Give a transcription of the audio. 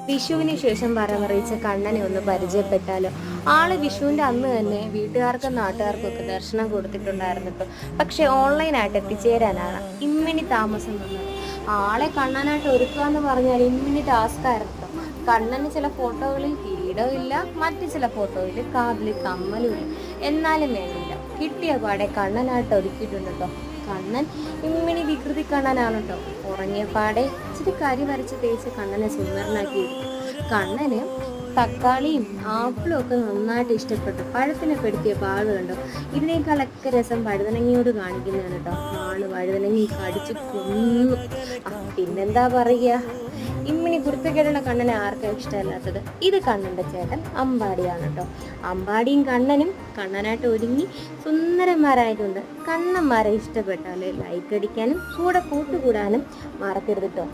വിഷുവിന് ശേഷം വരവറിയിച്ച കണ്ണനെ ഒന്ന് പരിചയപ്പെട്ടാലോ? ആള് വിഷുവിന്റെ അന്ന് തന്നെ വീട്ടുകാർക്കും നാട്ടുകാർക്കും ഒക്കെ ദർശനം കൊടുത്തിട്ടുണ്ടായിരുന്നു കേട്ടോ. പക്ഷെ ഓൺലൈനായിട്ട് എത്തിച്ചേരാനാണ് ഇമ്മിണി താമസം വന്നത്. ആളെ കണ്ണനായിട്ട് ഒരുക്കുക എന്ന് പറഞ്ഞാൽ ഇമ്മിണി ടാസ്ക് ആയിരുന്നു കേട്ടോ. കണ്ണന് ചില ഫോട്ടോകളിൽ കിരീടവും ഇല്ല, മറ്റു ചില ഫോട്ടോയിൽ കാതിൽ കമ്മലും ഇല്ല. എന്നാലും വേണ്ടില്ല, കിട്ടിയ പാടെ കണ്ണനായിട്ട് ഒരുക്കിയിട്ടുണ്ട് കേട്ടോ. കണ്ണൻ ഇമ്മിണി വികൃതി കണ്ണനാണ് കേട്ടോ. ഉറങ്ങിയ പാടെ ഇച്ചിരി കരി വരച്ച് തേച്ച് കണ്ണനെ സുന്ദരനാക്കി എടുത്തു. കണ്ണന് തക്കാളിയും ആപ്പിളും ഒക്കെ നന്നായിട്ട് ഇഷ്ടപ്പെട്ടു. പഴത്തിനെ പെടുത്തിയ പാട് കണ്ടോ. ഇതിനേക്കാളൊക്കെ രസം വഴുതനങ്ങയോട് കാണിക്കുന്നതാണ് കേട്ടോ. ആള് വഴുതനങ്ങി കടിച്ച് കൊന്നു. പിന്നെന്താ പറയുക, ഇമ്മിണി കുരുത്തക്കേടുള്ള കണ്ണനെ ആർക്കും ഇഷ്ടമല്ലാത്തത്. ഇത് കണ്ണൻ്റെ ചേട്ടൻ അമ്പാടിയാണ് കേട്ടോ. അമ്പാടിയും കണ്ണനും കണ്ണനായിട്ട് ഒരുങ്ങി സുന്ദരന്മാരായിട്ടുണ്ട്. കണ്ണന്മാരെ ഇഷ്ടപ്പെട്ടാൽ ലൈക്ക് അടിക്കാനും കൂടെ കൂട്ടുകൂടാനും മറക്കരുത് കേട്ടോ.